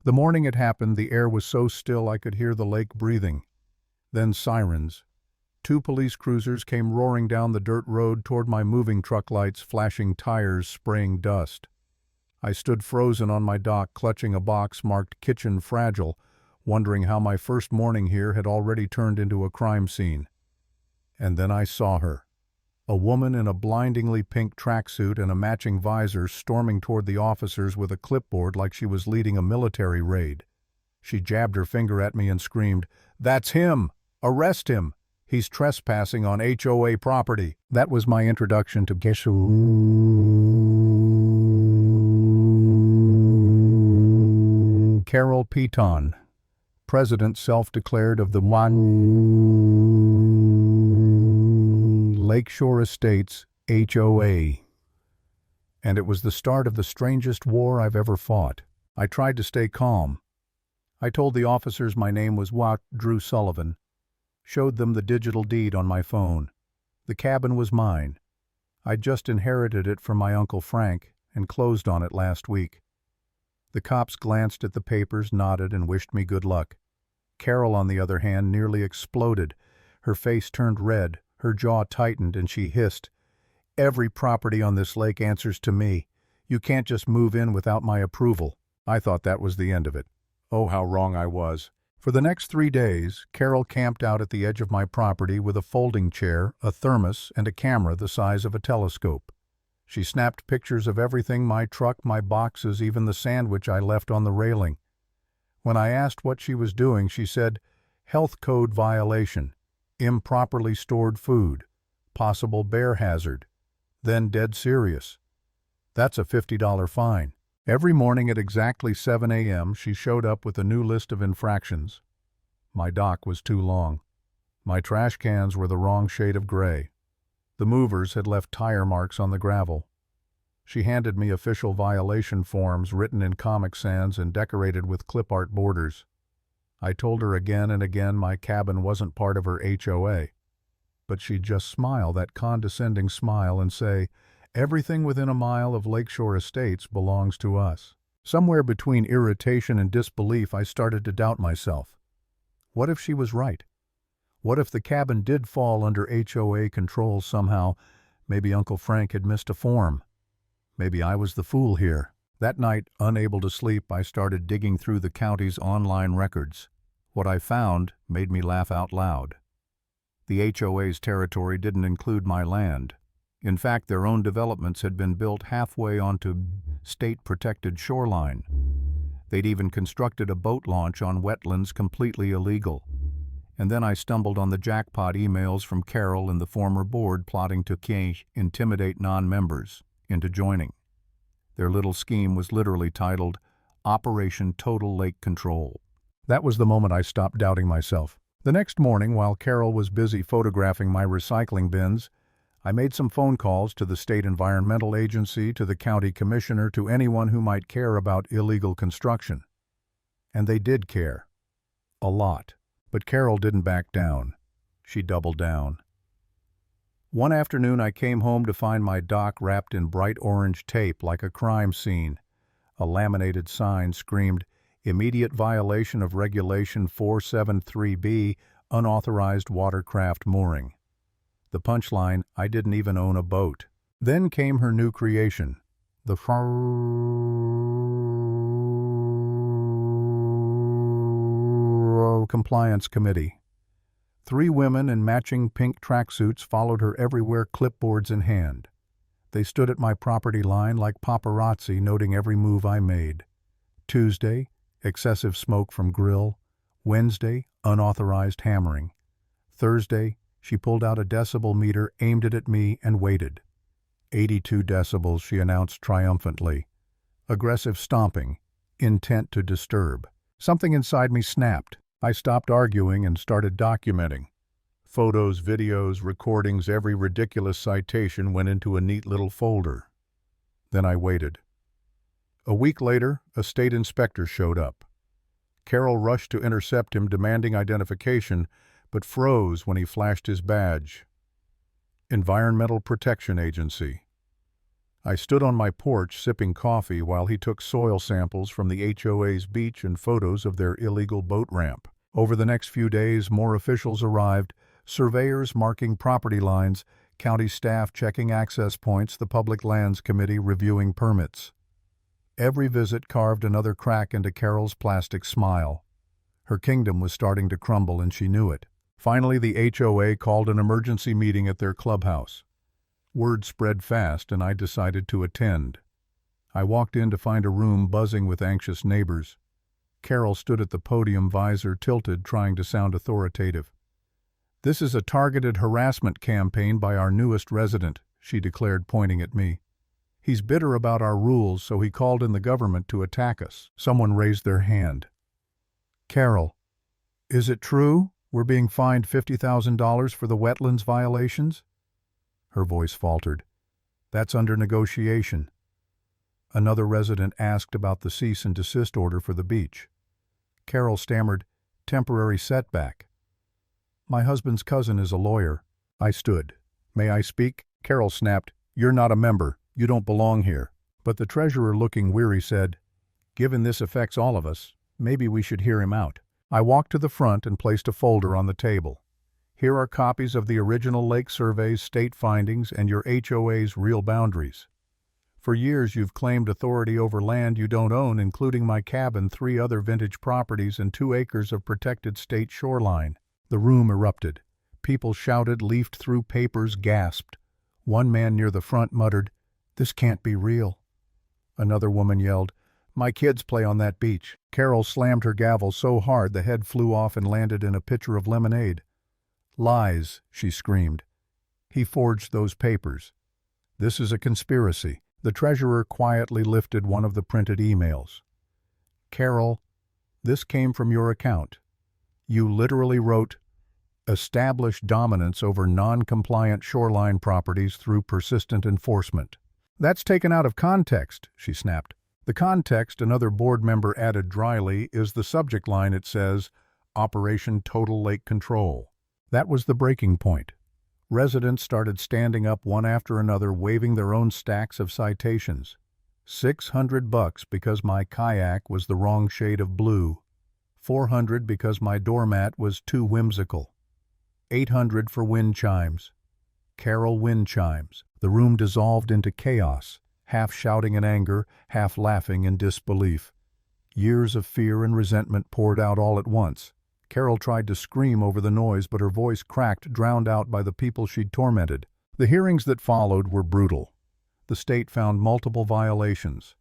The morning it happened, the air was so still I could hear the lake breathing. Then sirens. 2 police cruisers came roaring down the dirt road toward my moving truck lights, flashing tires, spraying dust. I stood frozen on my dock, clutching a box marked "Kitchen Fragile," wondering how my first morning here had already turned into a crime scene. And then I saw her. A woman in a blindingly pink tracksuit and a matching visor storming toward the officers with a clipboard like she was leading a military raid. She jabbed her finger at me and screamed, "That's him! Arrest him! He's trespassing on HOA property." That was my introduction to Carol Piton, president self-declared of the Lakeshore Estates, HOA. And it was the start of the strangest war I've ever fought. I tried to stay calm. I told the officers my name was Drew Sullivan, showed them the digital deed on my phone. The cabin was mine. I'd just inherited it from my Uncle Frank and closed on it last week. The cops glanced at the papers, nodded, and wished me good luck. Carol, on the other hand, nearly exploded. Her face turned red, her jaw tightened, and she hissed, "Every property on this lake answers to me. You can't just move in without my approval." I thought that was the end of it. Oh, how wrong I was. For the next 3 days, Carol camped out at the edge of my property with a folding chair, a thermos, and a camera the size of a telescope. She snapped pictures of everything: my truck, my boxes, even the sandwich I left on the railing. When I asked what she was doing, she said, "Health code violation, improperly stored food, possible bear hazard." Then, dead serious, "That's a $50 fine." Every morning at exactly 7 a.m., she showed up with a new list of infractions. My dock was too long. My trash cans were the wrong shade of gray. The movers had left tire marks on the gravel. She handed me official violation forms written in Comic Sans and decorated with clip art borders. I told her again and again my cabin wasn't part of her HOA. But she'd just smile, that condescending smile, and say, "Everything within a mile of Lakeshore Estates belongs to us." Somewhere between irritation and disbelief, I started to doubt myself. What if she was right? What if the cabin did fall under HOA control somehow? Maybe Uncle Frank had missed a form. Maybe I was the fool here. That night, unable to sleep, I started digging through the county's online records. What I found made me laugh out loud. The HOA's territory didn't include my land. In fact, their own developments had been built halfway onto state-protected shoreline. They'd even constructed a boat launch on wetlands completely illegal. And then I stumbled on the jackpot emails from Carol and the former board plotting to intimidate non-members into joining. Their little scheme was literally titled Operation Total Lake Control. That was the moment I stopped doubting myself. The next morning, while Carol was busy photographing my recycling bins, I made some phone calls to the State Environmental Agency, to the county commissioner, to anyone who might care about illegal construction. And they did care. A lot. But Carol didn't back down. She doubled down. One afternoon I came home to find my dock wrapped in bright orange tape like a crime scene. A laminated sign screamed, "Immediate violation of Regulation 473B, unauthorized watercraft mooring." The punchline: I didn't even own a boat. Then came her new creation, the Compliance Committee. 3 women in matching pink tracksuits followed her everywhere, clipboards in hand. They stood at my property line like paparazzi, noting every move I made. Tuesday, excessive smoke from grill. Wednesday, unauthorized hammering. Thursday, she pulled out a decibel meter, aimed it at me, and waited. 82 decibels, she announced triumphantly. Aggressive stomping, intent to disturb. Something inside me snapped. I stopped arguing and started documenting. Photos, videos, recordings, every ridiculous citation went into a neat little folder. Then I waited. A week later, a state inspector showed up. Carol rushed to intercept him, demanding identification, but froze when he flashed his badge. Environmental Protection Agency. I stood on my porch sipping coffee while he took soil samples from the HOA's beach and photos of their illegal boat ramp. Over the next few days, more officials arrived, surveyors marking property lines, county staff checking access points, the Public Lands Committee reviewing permits. Every visit carved another crack into Carol's plastic smile. Her kingdom was starting to crumble, and she knew it. Finally, the HOA called an emergency meeting at their clubhouse. Word spread fast, and I decided to attend. I walked in to find a room buzzing with anxious neighbors. Carol stood at the podium, visor tilted, trying to sound authoritative. "This is a targeted harassment campaign by our newest resident," she declared, pointing at me. "He's bitter about our rules, so he called in the government to attack us." Someone raised their hand. "Carol, is it true we're being fined $50,000 for the wetlands violations?" Her voice faltered. "That's under negotiation." Another resident asked about the cease and desist order for the beach. Carol stammered, "Temporary setback." "My husband's cousin is a lawyer." I stood. "May I speak?" Carol snapped, "You're not a member. You don't belong here." But the treasurer, looking weary, said, "Given this affects all of us, maybe we should hear him out." I walked to the front and placed a folder on the table. "Here are copies of the original lake survey's state findings and your HOA's real boundaries. For years you've claimed authority over land you don't own, including my cabin, 3 other vintage properties, and 2 acres of protected state shoreline." The room erupted. People shouted, leafed through papers, gasped. One man near the front muttered, "This can't be real." Another woman yelled, "My kids play on that beach." Carol slammed her gavel so hard the head flew off and landed in a pitcher of lemonade. "Lies," she screamed. "He forged those papers. This is a conspiracy." The treasurer quietly lifted one of the printed emails. "Carol, this came from your account. You literally wrote, 'Establish dominance over non-compliant shoreline properties through persistent enforcement.'" "That's taken out of context," she snapped. "The context," another board member added dryly, "is the subject line. It says, 'Operation Total Lake Control.'" That was the breaking point. Residents started standing up one after another, waving their own stacks of citations. $600 because my kayak was the wrong shade of blue. $400 because my doormat was too whimsical. $800 for wind chimes. Carol wind chimes. The room dissolved into chaos, half shouting in anger, half laughing in disbelief. Years of fear and resentment poured out all at once. Carol tried to scream over the noise, but her voice cracked, drowned out by the people she'd tormented. The hearings that followed were brutal. The state found multiple violations.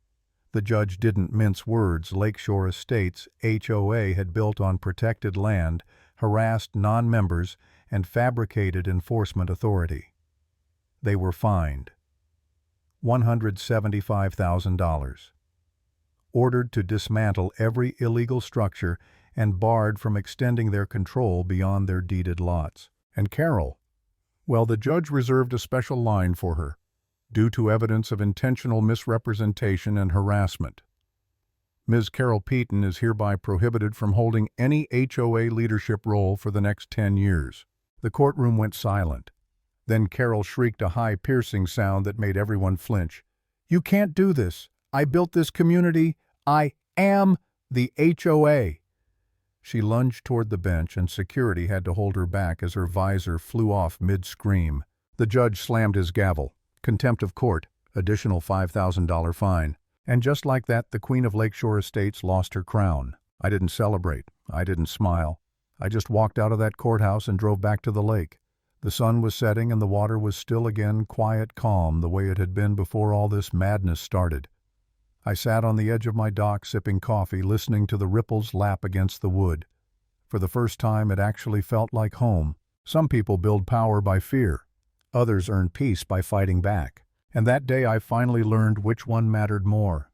The judge didn't mince words. Lakeshore Estates, HOA, had built on protected land, harassed non-members, and fabricated enforcement authority. They were fined $175,000, ordered to dismantle every illegal structure, and barred from extending their control beyond their deeded lots. And Carol, well, the judge reserved a special line for her, due to evidence of intentional misrepresentation and harassment. Ms. Carol Peaton is hereby prohibited from holding any HOA leadership role for the next 10 years. The courtroom went silent. Then Carol shrieked a high, piercing sound that made everyone flinch. "You can't do this. I built this community. I am the HOA." She lunged toward the bench, and security had to hold her back as her visor flew off mid-scream. The judge slammed his gavel. "Contempt of court, additional $5,000 fine." And just like that, the Queen of Lakeshore Estates lost her crown. I didn't celebrate. I didn't smile. I just walked out of that courthouse and drove back to the lake. The sun was setting and the water was still again, quiet, calm, the way it had been before all this madness started. I sat on the edge of my dock sipping coffee, listening to the ripples lap against the wood. For the first time, it actually felt like home. Some people build power by fear. Others earn peace by fighting back. And that day I finally learned which one mattered more.